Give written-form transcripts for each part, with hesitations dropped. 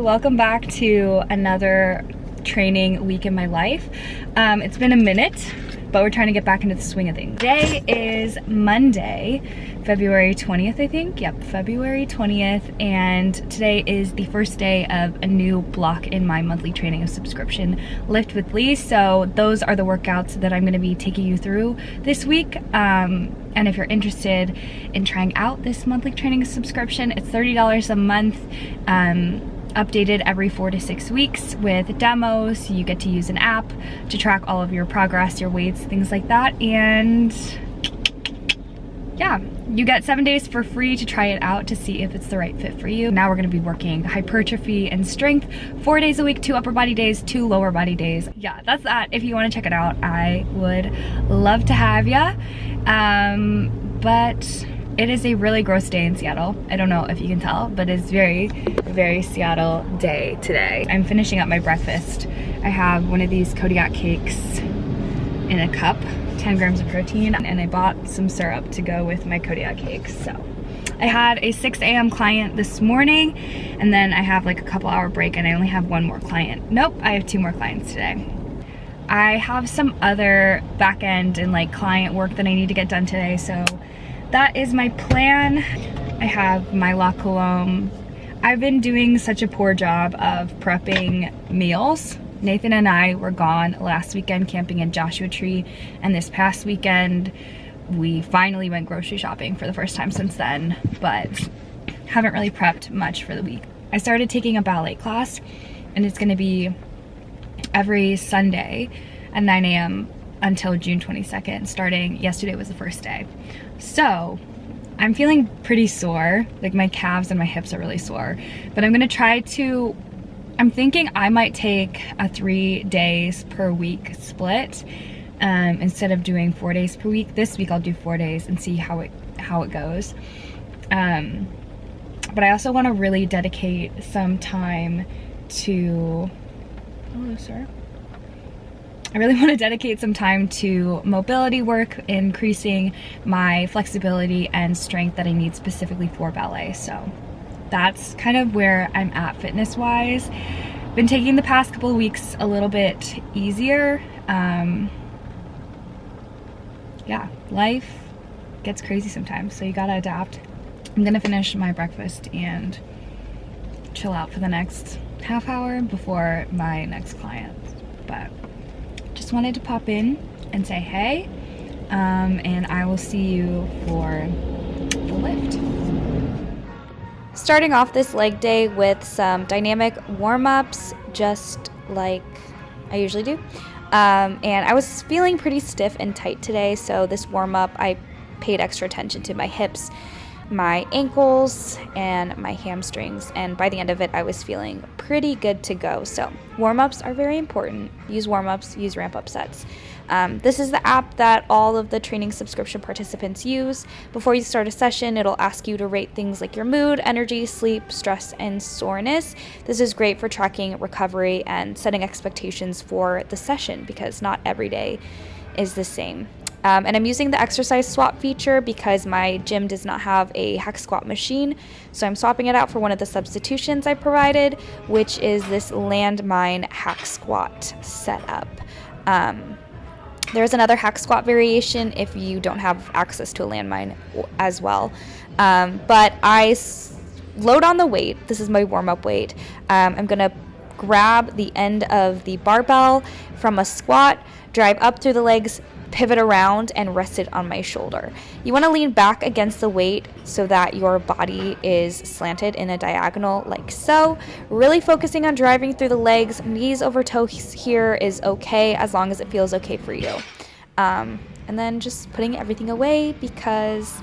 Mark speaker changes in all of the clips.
Speaker 1: welcome back to another training week in my life. It's been a minute, but we're trying to get back into the swing of things. Today is Monday, February 20th, I think. Yep, February 20th, and today is the first day of a new block in my monthly training of subscription, Lift with Lee. So those are the workouts that I'm going to be taking you through this week. And if you're interested in trying out this monthly training subscription, it's $30 a month, updated every 4 to 6 weeks with demos. You get to use an app to track all of your progress, your weights, things like that. And yeah, you get 7 days for free to try it out to see if it's the right fit for you. Now we're gonna be working hypertrophy and strength 4 days a week, 2 upper body days, 2 lower body days. Yeah, that's that. If you wanna check it out, I would love to have ya. But it is a really gross day in Seattle. I don't know if you can tell, but it's very, very Seattle day today. I'm finishing up my breakfast. I have one of these Kodiak cakes in a cup, 10 grams of protein, and I bought some syrup to go with my Kodiak cakes. So I had a 6 a.m. client this morning, and then I have like a couple hour break, and I only have one more client. Nope, I have 2 more clients today. I have some other back end and like client work that I need to get done today, so that is my plan. I have my La Colombe. I've been doing such a poor job of prepping meals. Nathan and I were gone last weekend camping in Joshua Tree, and this past weekend we finally went grocery shopping for the first time since then, but haven't really prepped much for the week. I started taking a ballet class, and it's gonna be every Sunday at 9 a.m. until June 22nd, starting yesterday was the first day. So I'm feeling pretty sore, like my calves and my hips are really sore, but I'm gonna try to, I'm thinking I might take a 3 days per week split instead of doing 4 days per week. This week I'll do 4 days and see how it goes. But I also wanna really dedicate some time to, hello sir. I really want to dedicate some time to mobility work, increasing my flexibility and strength that I need specifically for ballet. So that's kind of where I'm at fitness wise. Been taking the past couple of weeks a little bit easier. Yeah, life gets crazy sometimes, so you gotta adapt. I'm gonna finish my breakfast and chill out for the next half hour before my next client. But just wanted to pop in and say hey, and I will see you for the lift. Starting off this leg day with some dynamic warm-ups, just like I usually do. And I was feeling pretty stiff and tight today, so this warm-up I paid extra attention to my hips, my ankles, and my hamstrings, and by the end of it I was feeling pretty good to go. So warm-ups are very important. Use warm-ups, use ramp-up sets. This is the app that all of the training subscription participants use. Before you start a session, it'll ask you to rate things like your mood, energy, sleep, stress, and soreness. This is great for tracking recovery and setting expectations for the session, because not every day is the same. And I'm using the exercise swap feature because my gym does not have a hack squat machine. So I'm swapping it out for one of the substitutions I provided, which is this landmine hack squat setup. There's another hack squat variation if you don't have access to a landmine as well. But I load on the weight. This is my warm-up weight. I'm gonna grab the end of the barbell from a squat, drive up through the legs, pivot around, and rest it on my shoulder. You want to lean back against the weight so that your body is slanted in a diagonal like so. Really focusing on driving through the legs. Knees over toes here is okay as long as it feels okay for you. And then just putting everything away, because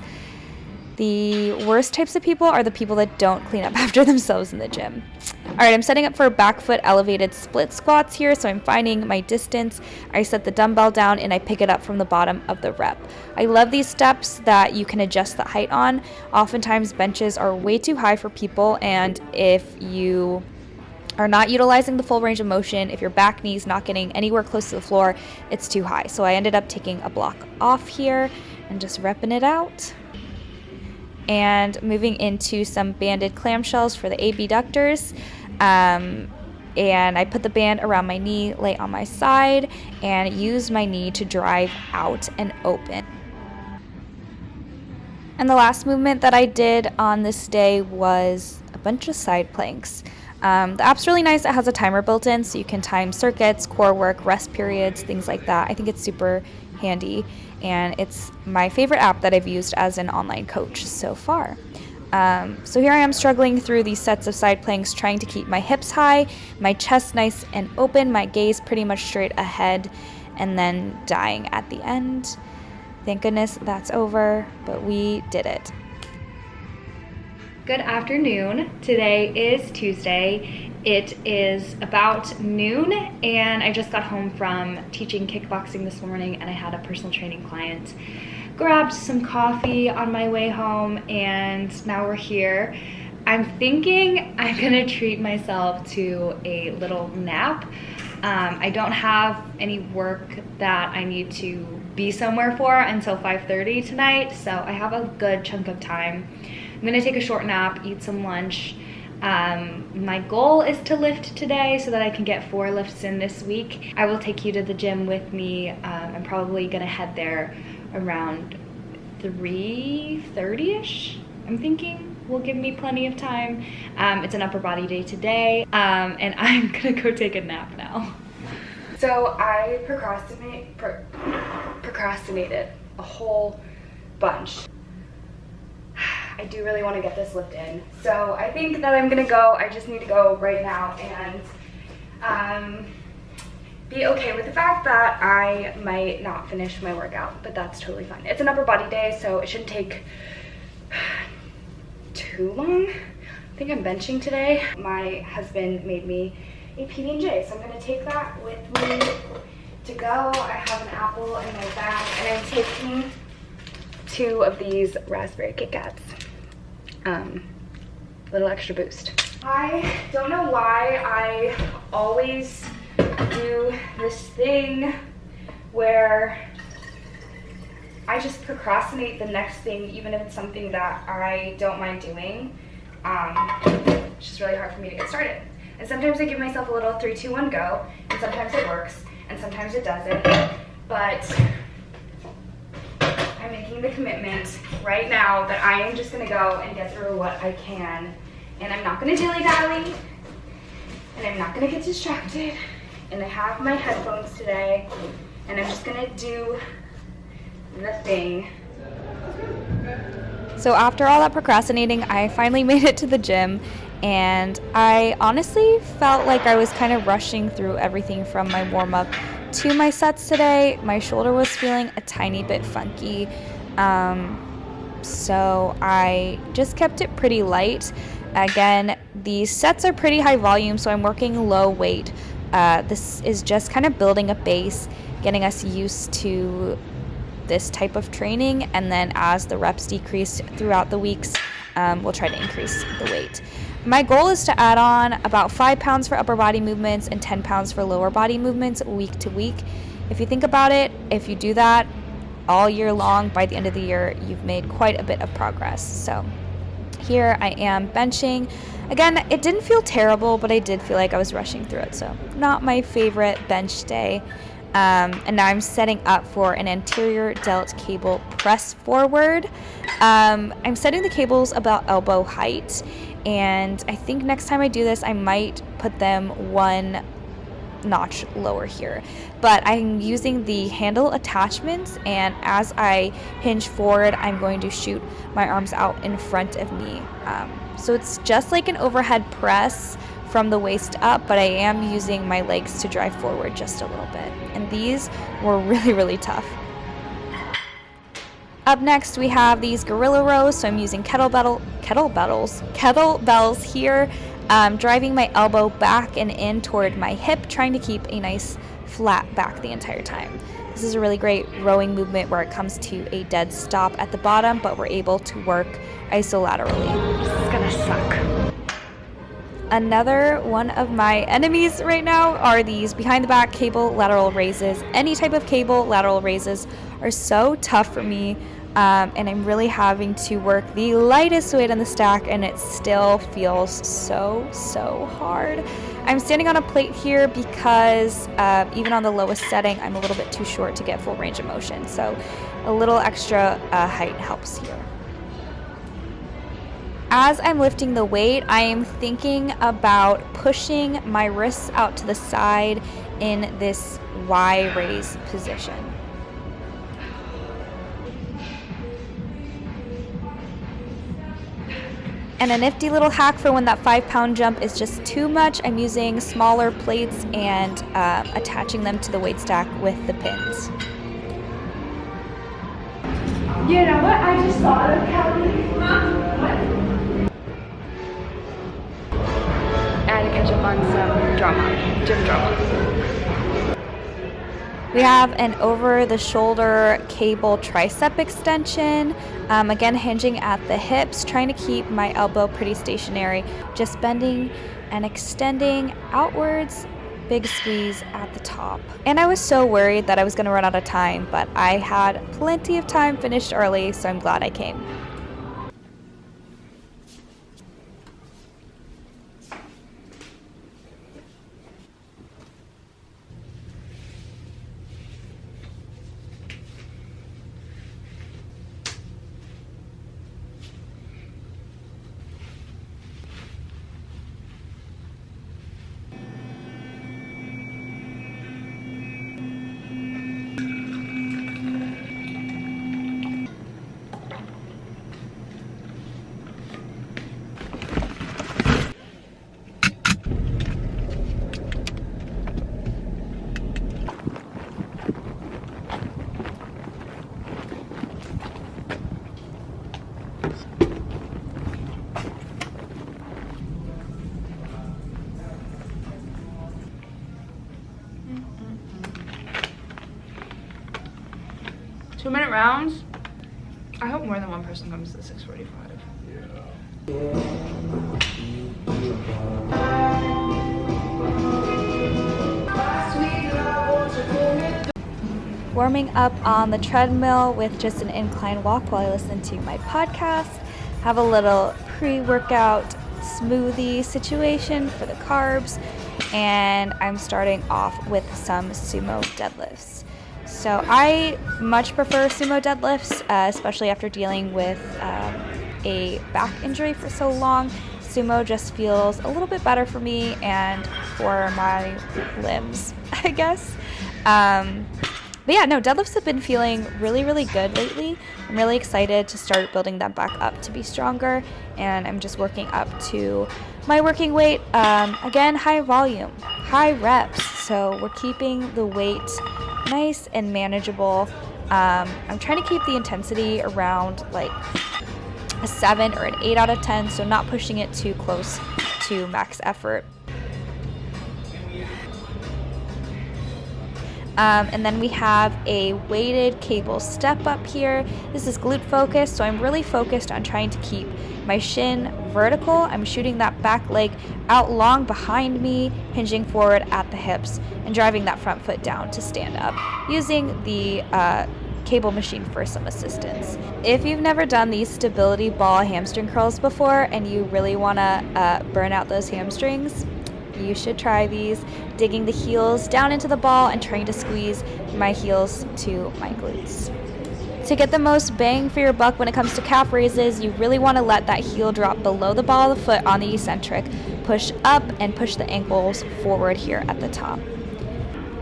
Speaker 1: the worst types of people are the people that don't clean up after themselves in the gym. All right, I'm setting up for back foot elevated split squats here, so I'm finding my distance. I set the dumbbell down and I pick it up from the bottom of the rep. I love these steps that you can adjust the height on. Oftentimes benches are way too high for people, and if you are not utilizing the full range of motion, if your back knee's not getting anywhere close to the floor, it's too high. So I ended up taking a block off here and just repping it out. And moving into some banded clamshells for the abductors. And I put the band around my knee, lay on my side, and use my knee to drive out and open. And the last movement that I did on this day was a bunch of side planks. The app's really nice. It has a timer built in, so you can time circuits, core work, rest periods, things like that. I think it's super handy, and it's my favorite app that I've used as an online coach so far. So here I am struggling through these sets of side planks, trying to keep my hips high, my chest nice and open, my gaze pretty much straight ahead, and then dying at the end. Thank goodness that's over, but we did it. Good afternoon. Today is Tuesday. It is about noon, and I just got home from teaching kickboxing this morning, and I had a personal training client. Grabbed some coffee on my way home, and now we're here. I'm thinking I'm gonna treat myself to a little nap. I don't have any work that I need to be somewhere for until 5:30 tonight, so I have a good chunk of time. I'm gonna take a short nap, eat some lunch. My goal is to lift today so that I can get 4 lifts in this week. I will take you to the gym with me. I'm probably gonna head there around 3:30ish. I'm thinking will give me plenty of time. It's an upper body day today, and I'm gonna go take a nap now. So I procrastinated a whole bunch. I do really want to get this lift in, so I think that I'm gonna go. I just need to go right now and be okay with the fact that I might not finish my workout, but that's totally fine. It's an upper body day, so it shouldn't take too long. I think I'm benching today. My husband made me a PB&J, so I'm gonna take that with me to go. I have an apple in my bag, and I'm taking 2 of these raspberry Kit Kats. Little extra boost. I don't know why I always do this thing where I just procrastinate the next thing, even if it's something that I don't mind doing. It's just really hard for me to get started. And sometimes I give myself a little 3, 2, 1 go, and sometimes it works, and sometimes it doesn't. But I'm making the commitment right now that I am just gonna go and get through what I can. And I'm not gonna dilly-dally, and I'm not gonna get distracted. And I have my headphones today, and I'm just gonna do the thing. So after all that procrastinating, I finally made it to the gym, and I honestly felt like I was kind of rushing through everything from my warm-up to my sets today. My shoulder was feeling a tiny bit funky, so I just kept it pretty light. Again, these sets are pretty high volume, so I'm working low weight. This is just kind of building a base, getting us used to this type of training, and then as the reps decrease throughout the weeks, we'll try to increase the weight. My goal is to add on about 5 pounds for upper body movements and 10 pounds for lower body movements week to week. If you think about it, if you do that all year long, by the end of the year, you've made quite a bit of progress. So here I am benching. Again, it didn't feel terrible, but I did feel like I was rushing through it, so not my favorite bench day. And now I'm setting up for an anterior delt cable press forward. I'm setting the cables about elbow height, and I think next time I do this, I might put them 1 notch lower here. But I'm using the handle attachments, and as I hinge forward, I'm going to shoot my arms out in front of me. So it's just like an overhead press from the waist up, but I am using my legs to drive forward just a little bit. And these were really, really tough. Up next, we have these gorilla rows. So I'm using kettlebells here, driving my elbow back and in toward my hip, trying to keep a nice flat back the entire time. This is a really great rowing movement where it comes to a dead stop at the bottom, but we're able to work isolaterally. This is gonna suck. Another one of my enemies right now are these behind the back cable lateral raises. Any type of cable lateral raises are so tough for me. and I'm really having to work the lightest weight on the stack, and it still feels so hard. I'm standing on a plate here because even on the lowest setting, I'm a little bit too short to get full range of motion, so a little extra height helps here. As I'm lifting the weight, I am thinking about pushing my wrists out to the side in this Y raise position. And a nifty little hack for when that 5-pound jump is just too much, I'm using smaller plates and attaching them to the weight stack with the pins.
Speaker 2: You know what? I just thought of Kelly. What? And catch up on some gym drama.
Speaker 1: We have an over-the-shoulder cable tricep extension, again hinging at the hips, trying to keep my elbow pretty stationary, just bending and extending outwards, big squeeze at the top. And I was so worried that I was going to run out of time, but I had plenty of time, finished early, so I'm glad I came.
Speaker 2: Two-minute rounds. I hope more than one person comes to the 6:45.
Speaker 1: Warming up on the treadmill with just an incline walk while I listen to my podcast. Have a little pre-workout smoothie situation for the carbs, and I'm starting off with some sumo deadlifts. So I much prefer sumo deadlifts, especially after dealing with a back injury for so long. Sumo just feels a little bit better for me and for my limbs, I guess. But yeah, no, deadlifts have been feeling really good lately. I'm really excited to start building them back up to be stronger, and I'm just working up to my working weight. Again, high volume, high reps, so we're keeping the weight nice and manageable. I'm trying to keep the intensity around like a 7 or an 8 out of 10, so not pushing it too close to max effort. And then we have a weighted cable step up here. This is glute focused, so I'm really focused on trying to keep my shin vertical. I'm shooting that back leg out long behind me, hinging forward at the hips, and driving that front foot down to stand up, using the cable machine for some assistance. If you've never done these stability ball hamstring curls before and you really want to burn out those hamstrings, you should try these, digging the heels down into the ball and trying to squeeze my heels to my glutes. To get the most bang for your buck when it comes to calf raises, you really want to let that heel drop below the ball of the foot on the eccentric, push up and push the ankles forward here at the top.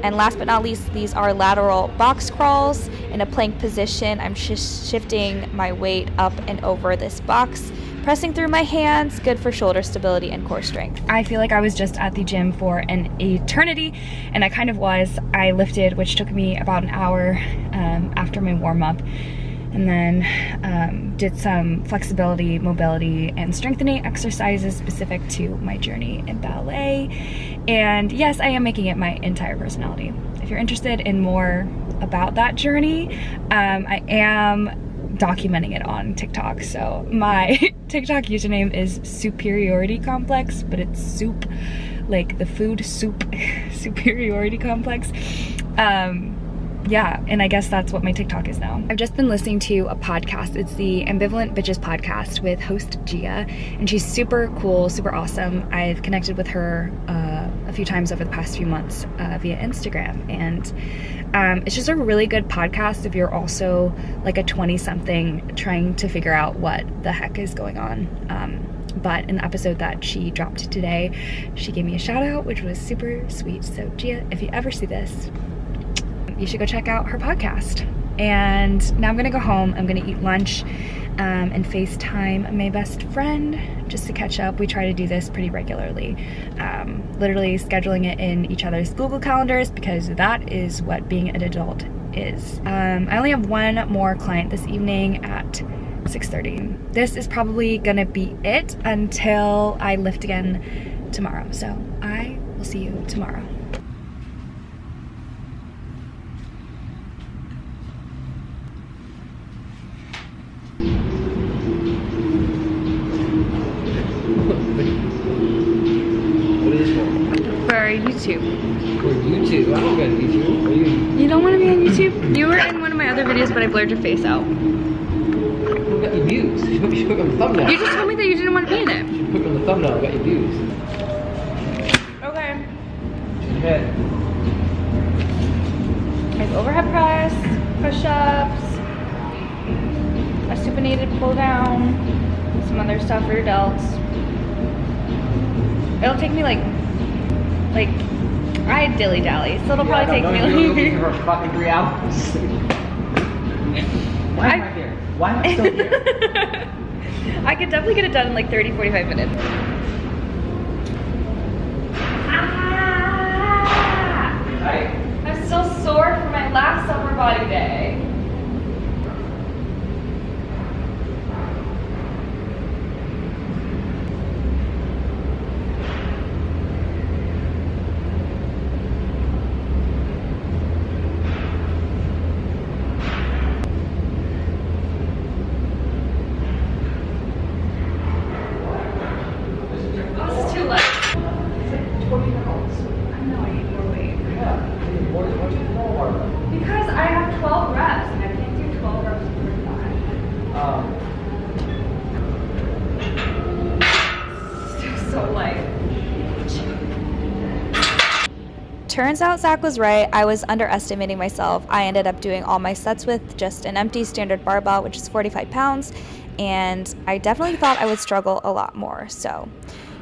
Speaker 1: And last but not least, these are lateral box crawls. In a plank position, I'm shifting my weight up and over this box, pressing through my hands, good for shoulder stability and core strength. I feel like I was just at the gym for an eternity, and I kind of was. I lifted, which took me about an hour after my warm-up, and then did some flexibility, mobility, and strengthening exercises specific to my journey in ballet. And yes, I am making it my entire personality. If you're interested in more about that journey, I am documenting it on TikTok. So my TikTok username is superiority complex, but it's soup, like the food soup superiority complex. yeah, and I guess that's what my TikTok is now. I've just been listening to a podcast. It's the Ambivalent Bitches podcast with host Gia, and she's super cool, super awesome. I've connected with her a few times over the past few months via Instagram, and it's just a really good podcast if you're also like a 20-something trying to figure out what the heck is going on. But in the episode that she dropped today, she gave me a shout out, which was super sweet. So Gia, if you ever see this, you should go check out her podcast. And now I'm gonna go home. I'm gonna eat lunch and FaceTime my best friend just to catch up. We try to do this pretty regularly, literally scheduling it in each other's Google calendars, because that is what being an adult is. I only have one more client this evening at 6:30. This is probably gonna be it until I lift again tomorrow. So I will see you tomorrow.
Speaker 3: What is this for?
Speaker 2: For YouTube.
Speaker 3: For YouTube? I don't go to YouTube. Are you?
Speaker 2: You don't want to be on YouTube? You were in one of my other videos, but I blurred your face out.
Speaker 3: I got your views. You should put on the thumbnail.
Speaker 2: You just told me that you didn't want to be in it.
Speaker 3: You should put on the thumbnail. I got your views.
Speaker 2: Okay.
Speaker 3: Okay.
Speaker 2: I have overhead press, push-ups, a supinated pull down, some other stuff for your delts. It'll take me like I dilly-dally, so it'll probably take me like
Speaker 3: for fucking 3 hours. Why am I here? Why am I still here?
Speaker 2: I could definitely get it done in like 30-45 minutes.
Speaker 3: Right?
Speaker 2: I'm still sore from my last upper body day. This is too late. I know, I need more weight. Because I have 12 reps and I can't do 12 reps per time. So light.
Speaker 1: Turns out Zach was right. I was underestimating myself. I ended up doing all my sets with just an empty standard barbell, which is 45 pounds, and I definitely thought I would struggle a lot more. So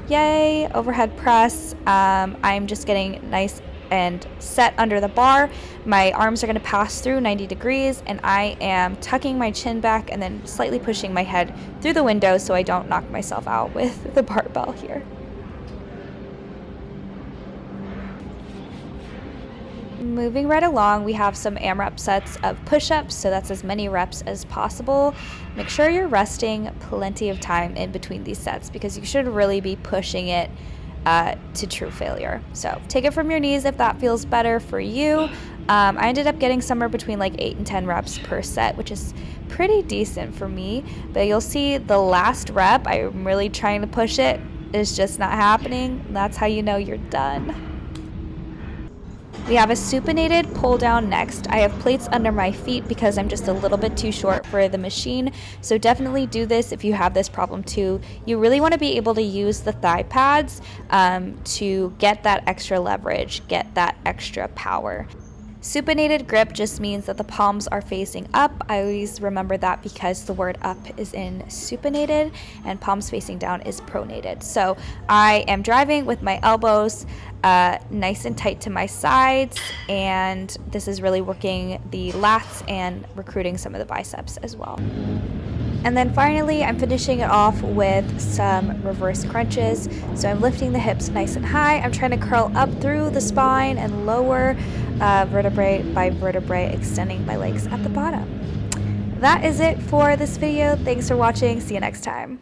Speaker 1: yay, overhead press. I'm just getting nice and set under the bar. My arms are gonna pass through 90 degrees, and I am tucking my chin back and then slightly pushing my head through the window so I don't knock myself out with the barbell here. Moving right along, we have some AMRAP sets of push-ups, so that's as many reps as possible. Make sure you're resting plenty of time in between these sets, because you should really be pushing it to true failure. So take it from your knees if that feels better for you. I ended up getting somewhere between like 8 and 10 reps per set, which is pretty decent for me. But you'll see the last rep, I'm really trying to push it. It's just not happening. That's how you know you're done. We have a supinated pull down next. I have plates under my feet because I'm just a little bit too short for the machine. So definitely do this if you have this problem too. You really want to be able to use the thigh pads to get that extra leverage, get that extra power. Supinated grip just means that the palms are facing up. I always remember that because the word up is in supinated and palms facing down is pronated. So I am driving with my elbows nice and tight to my sides, and this is really working the lats and recruiting some of the biceps as well. And then finally, I'm finishing it off with some reverse crunches. So I'm lifting the hips nice and high. I'm trying to curl up through the spine and lower vertebrae by vertebrae, extending my legs at the bottom. That is it for this video. Thanks for watching. See you next time.